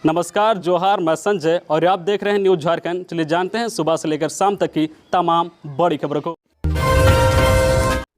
नमस्कार, जोहार, मैं संजय और आप देख रहे हैं न्यूज झारखंड। चलिए जानते हैं सुबह से लेकर शाम तक की तमाम बड़ी खबरों को।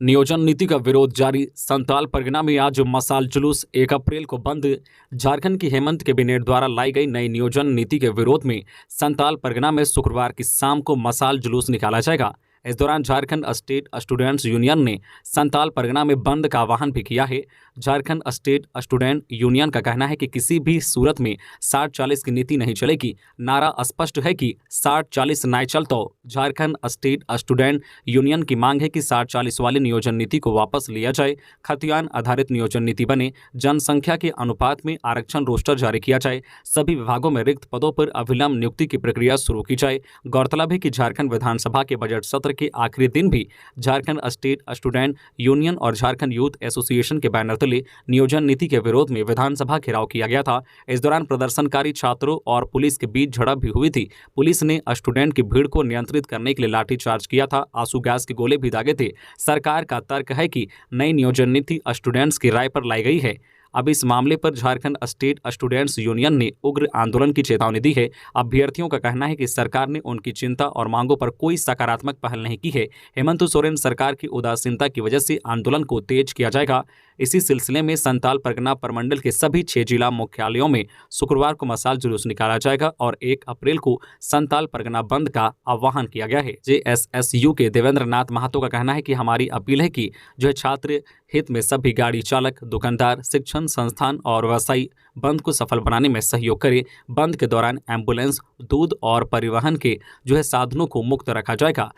नियोजन नीति का विरोध जारी। संताल परगना में आज मसाल जुलूस। 1 अप्रैल को बंद। झारखंड की हेमंत कैबिनेट द्वारा लाई गई नई नियोजन नीति के विरोध में संताल परगना में शुक्रवार की शाम को मसाल जुलूस निकाला जाएगा। इस दौरान झारखंड स्टेट स्टूडेंट्स यूनियन ने संताल परगना में बंद का आह्वान भी किया है। झारखंड स्टेट स्टूडेंट यूनियन का कहना है कि किसी भी सूरत में 60-40 की नीति नहीं चलेगी। नारा स्पष्ट है कि 60-40 नहीं चलता। झारखंड स्टेट स्टूडेंट यूनियन की मांग है कि 60-40 वाली नियोजन नीति को वापस लिया जाए, खतियान आधारित नियोजन नीति बने, जनसंख्या के अनुपात में आरक्षण रोस्टर जारी किया जाए, सभी विभागों में रिक्त पदों पर अविलंब नियुक्ति की प्रक्रिया शुरू की जाए। गौरतलब है कि झारखंड विधानसभा के बजट सत्र के आखिरी दिन भी झारखंड स्टेट स्टूडेंट यूनियन और झारखंड यूथ एसोसिएशन के बैनर तले नियोजन नीति के विरोध में विधानसभा घेराव किया गया था। इस दौरान प्रदर्शनकारी छात्रों और पुलिस के बीच झड़प भी हुई थी। पुलिस ने स्टूडेंट की भीड़ को नियंत्रित करने के लिए लाठीचार्ज किया था। आंसू गैस के गोले भी दागे थे। सरकार का तर्क है कि नई नियोजन नीति स्टूडेंट्स की राय पर लाई गई है। अब इस मामले पर झारखंड स्टेट स्टूडेंट्स यूनियन ने उग्र आंदोलन की चेतावनी दी है। अभ्यर्थियों का कहना है कि सरकार ने उनकी चिंता और मांगों पर कोई सकारात्मक पहल नहीं की है। हेमंत सोरेन सरकार की उदासीनता की वजह से आंदोलन को तेज किया जाएगा। इसी सिलसिले में संताल परगना प्रमंडल के सभी 6 जिला मुख्यालयों में शुक्रवार को मसाल जुलूस निकाला जाएगा और 1 अप्रैल को संताल परगना बंद का आह्वान किया गया है। JSSU के देवेंद्र नाथ महतो का कहना है कि हमारी अपील है कि जो है छात्र हित में सभी गाड़ी चालक, दुकानदार, शिक्षण संस्थान और व्यवसायी बंद को सफल बनाने में सहयोग करें। बंद के दौरान एम्बुलेंस, दूध और परिवहन के जो है साधनों को मुक्त रखा जाएगा।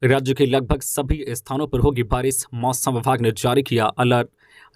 राज्य के लगभग सभी स्थानों पर होगी बारिश। मौसम विभाग ने जारी किया अलर्ट।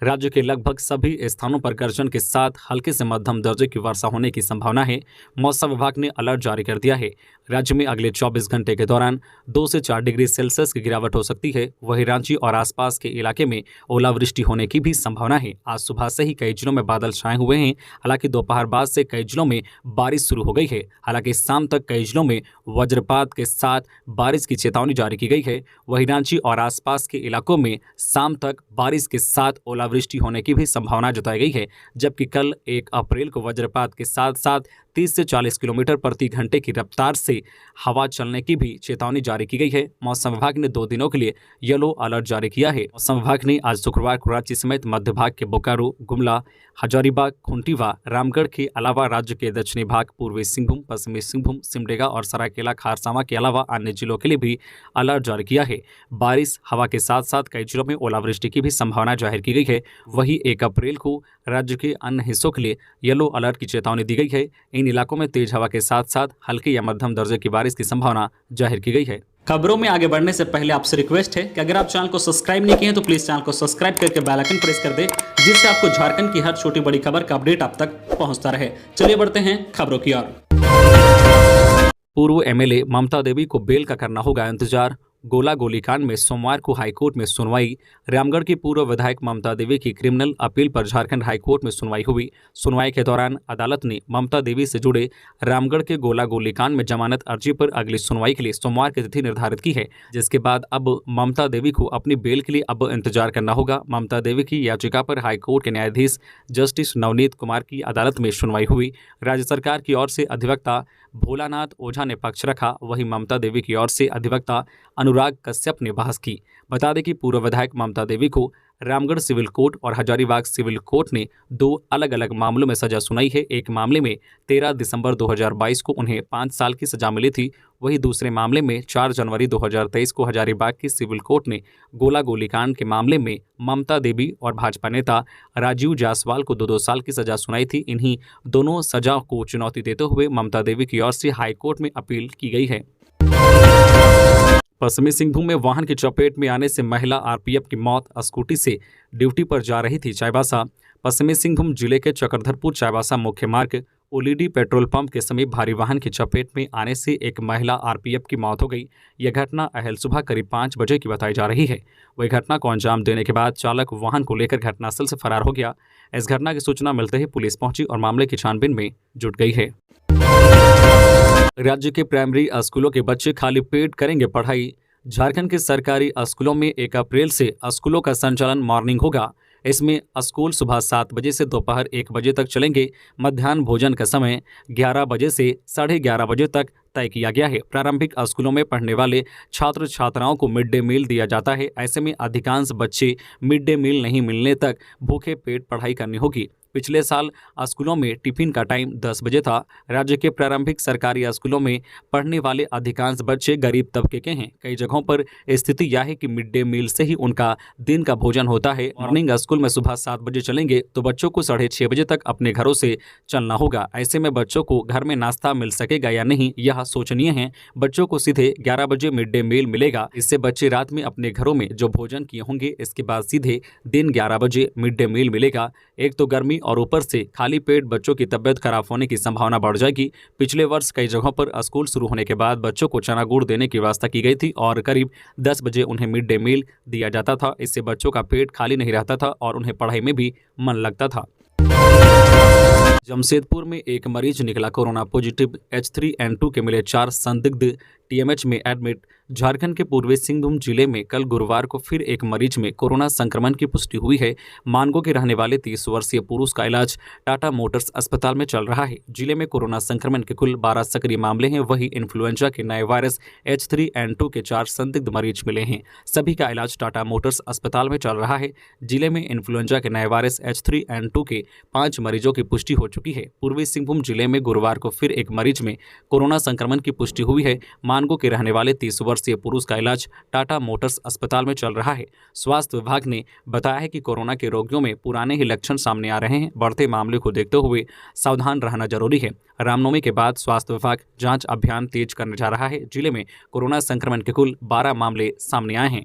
राज्य के लगभग सभी स्थानों पर गर्जन के साथ हल्के से मध्यम दर्जे की वर्षा होने की संभावना है। मौसम विभाग ने अलर्ट जारी कर दिया है। राज्य में अगले 24 घंटे के दौरान 2 से 4 डिग्री सेल्सियस की गिरावट हो सकती है। वहीं रांची और आसपास के इलाके में ओलावृष्टि होने की भी संभावना है। आज सुबह से ही कई जिलों में बादल छाए हुए हैं। हालांकि दोपहर बाद से कई जिलों में बारिश शुरू हो गई है। हालांकि शाम तक कई जिलों में वज्रपात के साथ बारिश की चेतावनी जारी की गई है। वहीं रांची और आसपास के इलाकों में शाम तक बारिश के साथ ओलावृष्टि होने की भी संभावना जताई गई है। जबकि कल 1 अप्रैल को वज्रपात के साथ साथ 30 से 40 किलोमीटर प्रति घंटे की रफ्तार से हवा चलने की भी चेतावनी जारी की गई है। मौसम विभाग ने 2 दिनों के लिए येलो अलर्ट जारी किया है। मौसम विभाग ने आज शुक्रवार को रांची समेत मध्य भाग के बोकारो, गुमला, हजारीबाग, खुंटीवा, रामगढ़ के अलावा राज्य के दक्षिणी भाग, पूर्वी सिंहभूम, पश्चिमी सिंहभूम, सिमडेगा और सरायकेला खारसावा के अलावा अन्य जिलों के लिए भी अलर्ट जारी किया है। बारिश, हवा के साथ साथ कई जिलों में ओलावृष्टि की भी संभावना जाहिर की गई है। वहीं 1 अप्रैल को राज्य के अन्य हिस्सों के लिए येलो अलर्ट की चेतावनी दी गई है। इन इलाकों में तेज हवा के साथ साथ हल्की या मध्यम दर्जे की बारिश की संभावना जाहिर की गई है। खबरों में आगे बढ़ने से पहले आपसे रिक्वेस्ट है कि अगर आप चैनल को सब्सक्राइब नहीं किए हैं तो प्लीज चैनल को सब्सक्राइब करके बेल आइकन प्रेस कर दे, जिससे आपको झारखंड की हर छोटी बड़ी खबर का अपडेट आप तक पहुंचता रहे। चलिए बढ़ते हैं खबरों की ओर। पूर्व MLA ममता देवी को बेल का करना होगा इंतजार। गोला गोलीकांड में सोमवार को हाईकोर्ट में सुनवाई। रामगढ़ की पूर्व विधायक ममता देवी की क्रिमिनल अपील पर झारखंड हाईकोर्ट में सुनवाई हुई। सुनवाई के दौरान अदालत ने ममता देवी से जुड़े रामगढ़ के गोला गोलीकांड में जमानत अर्जी पर अगली सुनवाई के लिए सोमवार की तिथि निर्धारित की है, जिसके बाद अब ममता देवी को अपनी बेल के लिए अब इंतजार करना होगा। ममता देवी की याचिका पर हाईकोर्ट के न्यायाधीश जस्टिस नवनीत कुमार की अदालत में सुनवाई हुई। राज्य सरकार की ओर से अधिवक्ता भोलानाथ ओझा ने पक्ष रखा। वहीं ममता देवी की ओर से अधिवक्ता अनुराग कश्यप ने बहस की। बता दें कि पूर्व विधायक ममता देवी को रामगढ़ सिविल कोर्ट और हजारीबाग सिविल कोर्ट ने 2 अलग अलग मामलों में सजा सुनाई है। एक मामले में 13 दिसंबर 2022 को उन्हें 5 साल की सजा मिली थी। वहीं दूसरे मामले में 4 जनवरी 2023 को हजारीबाग की सिविल कोर्ट ने गोला गोलीकांड के मामले में ममता देवी और भाजपा नेता राजीव जायसवाल को 2-2 साल की सजा सुनाई थी। इन्हीं दोनों सजा को चुनौती देते हुए ममता देवी की ओर से हाईकोर्ट में अपील की गई है। पश्चिमी सिंहभूम में वाहन की चपेट में आने से महिला RPF की मौत। स्कूटी से ड्यूटी पर जा रही थी चाईबासा। पश्चिमी सिंहभूम जिले के चक्रधरपुर चाईबासा मुख्य मार्ग ओलीडी पेट्रोल पंप के समीप भारी वाहन की चपेट में आने से एक महिला RPF की मौत हो गई। यह घटना अहल सुबह करीब 5 बजे की बताई जा रही है। वही घटना को अंजाम देने के बाद चालक वाहन को लेकर घटनास्थल से फरार हो गया। इस घटना की सूचना मिलते ही पुलिस पहुंची और मामले की छानबीन में जुट गई है। राज्य के प्राइमरी स्कूलों के बच्चे खाली पेट करेंगे पढ़ाई। झारखंड के सरकारी स्कूलों में 1 अप्रैल से स्कूलों का संचालन मॉर्निंग होगा। इसमें स्कूल सुबह 7 बजे से दोपहर 1 बजे तक चलेंगे। मध्याह्न भोजन का समय 11 बजे से 11:30 बजे तक तय किया गया है। प्रारंभिक स्कूलों में पढ़ने वाले छात्र छात्राओं को मिड डे मील दिया जाता है। ऐसे में अधिकांश बच्चे मिड डे मील नहीं मिलने तक भूखे पेट पढ़ाई करनी होगी। पिछले साल स्कूलों में टिफिन का टाइम 10 बजे था। राज्य के प्रारंभिक सरकारी स्कूलों में पढ़ने वाले अधिकांश बच्चे गरीब तबके के हैं। कई जगहों पर स्थिति यह है कि मिड डे मील से ही उनका दिन का भोजन होता है। मॉर्निंग स्कूल में सुबह 7 बजे चलेंगे तो बच्चों को 6:30 बजे तक अपने घरों से चलना होगा। ऐसे में बच्चों को घर में नाश्ता मिल सकेगा या नहीं, यह सोचनीय है। बच्चों को सीधे 11 बजे मिड डे मील मिलेगा। इससे बच्चे रात में अपने घरों में जो भोजन किए होंगे, इसके बाद सीधे दिन 11 बजे मिड डे मील मिलेगा। एक तो गर्मी और ऊपर से खाली पेट बच्चों की तबियत खराब होने की संभावना बढ़ जाएगी। पिछले वर्ष कई जगहों पर स्कूल शुरू होने के बाद बच्चों को चना गुड़ देने की व्यवस्था की गई थी और करीब 10 बजे उन्हें मिड डे मील दिया जाता था। इससे बच्चों का पेट खाली नहीं रहता था और उन्हें पढ़ाई में भी मन लगता था। जमशेदपुर में एक मरीज निकला कोरोना पॉजिटिव। H3N2 के मिले 4 संदिग्ध TMH में एडमिट। झारखंड के पूर्वी सिंहभूम जिले में कल गुरुवार को फिर एक मरीज में कोरोना संक्रमण की पुष्टि हुई है। मानगो के रहने वाले 30 वर्षीय पुरुष का इलाज टाटा मोटर्स अस्पताल में चल रहा है। जिले में कोरोना संक्रमण के कुल 12 सक्रिय मामले हैं। वहीं इन्फ्लुएंजा के नए वायरस H3N2 के 4 संदिग्ध मरीज मिले हैं। सभी का इलाज टाटा मोटर्स अस्पताल में चल रहा है। जिले में इन्फ्लुएंजा के नए वायरस H3N2 के 5 मरीजों की पुष्टि हो चुकी है। पूर्वी सिंहभूम जिले में गुरुवार को फिर एक मरीज में कोरोना संक्रमण की पुष्टि हुई है। मानगो के रहने वाले 30 वर्षीय पुरुष का इलाज टाटा मोटर्स अस्पताल में चल रहा है। स्वास्थ्य विभाग ने बताया है कि कोरोना के रोगियों में पुराने ही लक्षण सामने आ रहे हैं। बढ़ते मामले को देखते हुए सावधान रहना जरूरी है। रामनवमी के बाद स्वास्थ्य विभाग जांच अभियान तेज करने जा रहा है। जिले में कोरोना संक्रमण के कुल 12 मामले सामने आए हैं।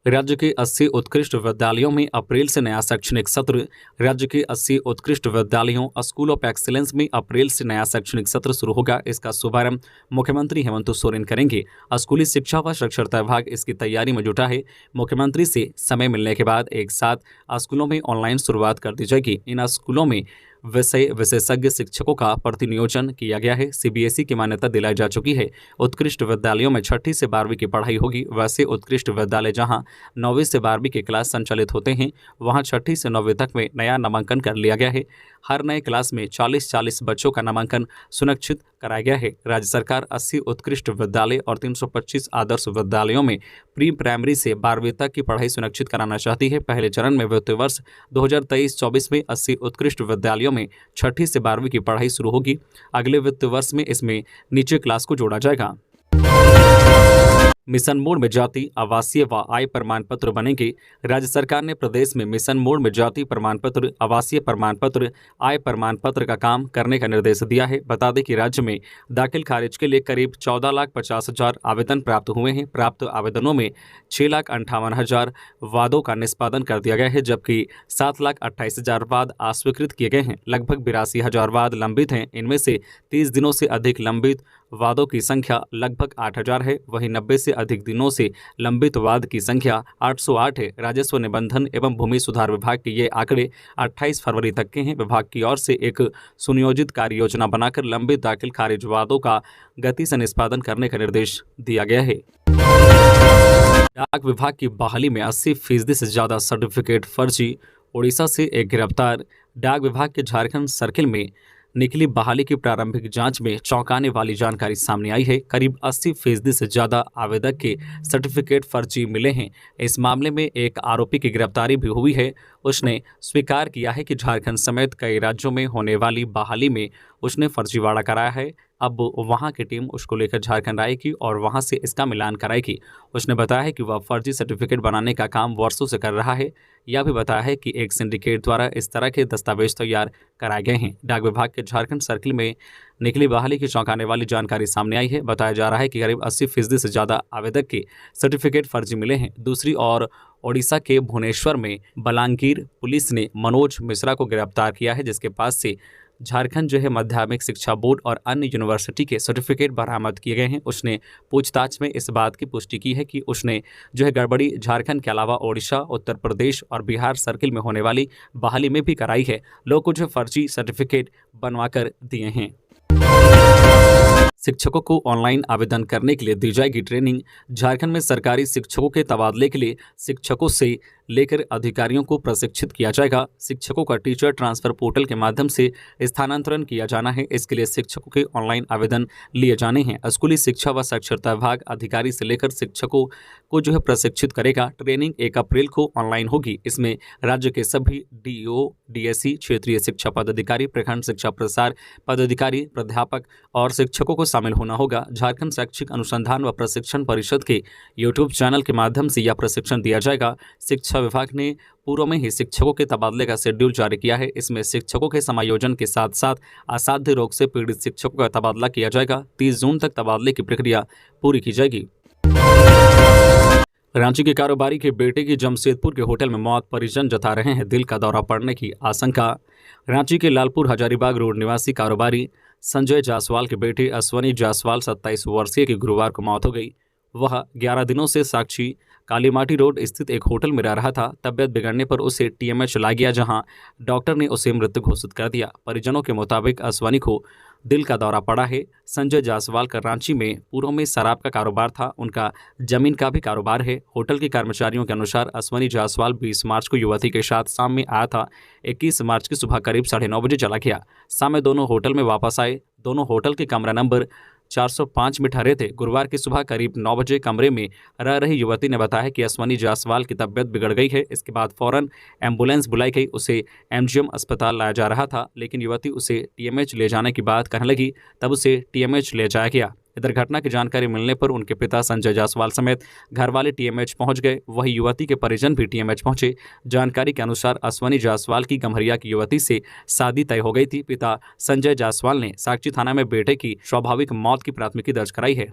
राज्य के 80 उत्कृष्ट विद्यालयों में अप्रैल से नया शैक्षणिक सत्र। राज्य के 80 उत्कृष्ट विद्यालयों स्कूल ऑफ एक्सीलेंस में अप्रैल से नया शैक्षणिक सत्र शुरू होगा। इसका शुभारंभ मुख्यमंत्री हेमंत सोरेन करेंगे। स्कूली शिक्षा व साक्षरता विभाग इसकी तैयारी में जुटा है। मुख्यमंत्री से समय मिलने के बाद एक साथ स्कूलों में ऑनलाइन शुरुआत कर दी जाएगी। इन स्कूलों में विशेषज्ञ शिक्षकों का प्रतिनियोजन किया गया है। CBSE की मान्यता दिलाई जा चुकी है। उत्कृष्ट विद्यालयों में 6ठी से 12वीं की पढ़ाई होगी। वैसे उत्कृष्ट विद्यालय जहां 9वीं से 12वीं के क्लास संचालित होते हैं, वहां 6ठी से 9वीं तक में नया नामांकन कर लिया गया है। हर नए क्लास में 40-40 बच्चों का नामांकन सुनिश्चित कराया गया है। राज्य सरकार 80 उत्कृष्ट विद्यालय और 325 आदर्श विद्यालयों में प्री प्राइमरी से 12वीं तक की पढ़ाई सुनिश्चित कराना चाहती है। पहले चरण में वित्तीय वर्ष 2023-24 में 80 उत्कृष्ट विद्यालयों में 6ठी से 12वीं की पढ़ाई शुरू होगी। अगले वित्तीय वर्ष में इसमें नीचे क्लास को जोड़ा जाएगा। मिशन मोड में जाति, आवासीय व आय प्रमाण पत्र बनेंगे। राज्य सरकार ने प्रदेश में मिशन मोड में जाति प्रमाण पत्र, आवासीय प्रमाण पत्र, आय प्रमाण पत्र का काम करने का निर्देश दिया है। बता दें कि राज्य में दाखिल खारिज के लिए करीब 14,50,000 आवेदन प्राप्त हुए हैं। प्राप्त आवेदनों में 6,58,000 वादों का निष्पादन कर दिया गया है, जबकि 7,28,000 वाद अस्वीकृत किए गए हैं। लगभग 82,000 वाद लंबित हैं। इनमें से 30 दिनों से अधिक लंबित वादों की संख्या लगभग 8,000 है। वहीं 90 से अधिक दिनों से लंबित वाद की संख्या 808 है। राजस्व निबंधन एवं भूमि सुधार विभाग के ये आंकड़े 28 फरवरी तक के हैं। विभाग की ओर से एक सुनियोजित कार्य योजना बनाकर लंबित दाखिल खारिज वादों का गति से निष्पादन करने का निर्देश दिया गया है। डाक विभाग की बहाली में 80% से ज्यादा सर्टिफिकेट फर्जी। उड़ीसा से एक गिरफ्तार। डाक विभाग के झारखंड सर्किल में निकली बहाली की प्रारंभिक जांच में चौंकाने वाली जानकारी सामने आई है। करीब 80% से ज्यादा आवेदक के सर्टिफिकेट फर्जी मिले हैं। इस मामले में एक आरोपी की गिरफ्तारी भी हुई है। उसने स्वीकार किया है कि झारखंड समेत कई राज्यों में होने वाली बहाली में उसने फर्जीवाड़ा कराया है। अब वहां की टीम उसको लेकर झारखंड आएगी और वहां से इसका मिलान कराएगी। उसने बताया है कि वह फर्जी सर्टिफिकेट बनाने का काम वर्षों से कर रहा है। यह भी बताया है कि एक सिंडिकेट द्वारा इस तरह के दस्तावेज तैयार कराए गए हैं। डाक विभाग के झारखंड सर्किल में निकली बहाली की चौंकाने वाली जानकारी सामने आई है। बताया जा रहा है कि करीब 80% से ज़्यादा आवेदक के सर्टिफिकेट फर्जी मिले हैं। दूसरी ओर ओडिशा के भुवनेश्वर में बलांगीर पुलिस ने मनोज मिश्रा को गिरफ्तार किया है, जिसके पास से झारखंड माध्यमिक शिक्षा बोर्ड और अन्य यूनिवर्सिटी के सर्टिफिकेट बरामद किए गए हैं। उसने पूछताछ में इस बात की पुष्टि की है कि उसने गड़बड़ी झारखंड के अलावा ओडिशा, उत्तर प्रदेश और बिहार सर्किल में होने वाली बहाली में भी कराई है। लोग कुछ फर्जी सर्टिफिकेट बनवा कर दिए हैं। शिक्षकों को ऑनलाइन आवेदन करने के लिए दी जाएगी ट्रेनिंग। झारखंड में सरकारी शिक्षकों के तबादले के लिए शिक्षकों से लेकर अधिकारियों को प्रशिक्षित किया जाएगा। शिक्षकों का टीचर ट्रांसफर पोर्टल के माध्यम से स्थानांतरण किया जाना है। इसके लिए शिक्षकों के ऑनलाइन आवेदन लिए जाने हैं। स्कूली शिक्षा व साक्षरता विभाग अधिकारी से लेकर शिक्षकों को प्रशिक्षित करेगा। ट्रेनिंग 1 अप्रैल को ऑनलाइन होगी। इसमें राज्य के सभी डीईओ, डीएसई, क्षेत्रीय शिक्षा पदाधिकारी, प्रखंड शिक्षा प्रसार पदाधिकारी, प्राध्यापक और शिक्षकों को शामिल होना होगा। झारखंड शैक्षिक अनुसंधान व प्रशिक्षण परिषद के यूट्यूब चैनल के माध्यम से यह प्रशिक्षण दिया जाएगा। शिक्षा विभाग ने पूर्व में ही शिक्षकों के तबादले का शेड्यूल जारी किया है। इसमें शिक्षकों के समायोजन के साथ साथ असाध्य रोग से पीड़ित शिक्षकों का तबादला किया जाएगा। 30 जून तक तबादले की प्रक्रिया पूरी की जाएगी। रांची के कारोबारी के बेटे की जमशेदपुर के होटल में मौत, परिजन जता रहे हैं दिल का दौरा पड़ने की आशंका। रांची के लालपुर हजारीबाग रोड निवासी कारोबारी संजय जायसवाल के बेटे अश्वनी जायसवाल 27 वर्षीय की गुरुवार को मौत हो गई। वह 11 दिनों से साक्षी कालीमाटी रोड स्थित एक होटल में रह रहा था। तबियत बिगड़ने पर उसे टीएमएच लाया गया, जहां डॉक्टर ने उसे मृत घोषित कर दिया। परिजनों के मुताबिक अश्वनी को दिल का दौरा पड़ा है। संजय जायसवाल का रांची में पूर्व में शराब का कारोबार था। उनका जमीन का भी कारोबार है। होटल के कर्मचारियों के अनुसार अश्वनी जायसवाल 20 मार्च को युवती के साथ शाम में आया था। 21 मार्च की सुबह करीब 9:30 बजे चला गया। शाम में दोनों होटल में वापस आए। दोनों होटल के कमरा नंबर 405 में ठहरे थे। गुरुवार की सुबह करीब 9 बजे कमरे में रह रही युवती ने बताया कि अश्वनी जायसवाल की तबियत बिगड़ गई है। इसके बाद फौरन एम्बुलेंस बुलाई गई। उसे एमजीएम अस्पताल लाया जा रहा था, लेकिन युवती उसे टीएमएच ले जाने की बात कहने लगी। तब उसे टीएमएच ले जाया गया। इधर घटना की जानकारी मिलने पर उनके पिता संजय जायसवाल समेत घर वाले टीएमएच पहुंच गए। वही युवती के परिजन भी टीएमएच पहुंचे। जानकारी के अनुसार अश्वनी जायसवाल की गम्हरिया की युवती से शादी तय हो गई थी। पिता संजय जायसवाल ने साक्षी थाना में बेटे की स्वाभाविक मौत की प्राथमिकी दर्ज कराई है।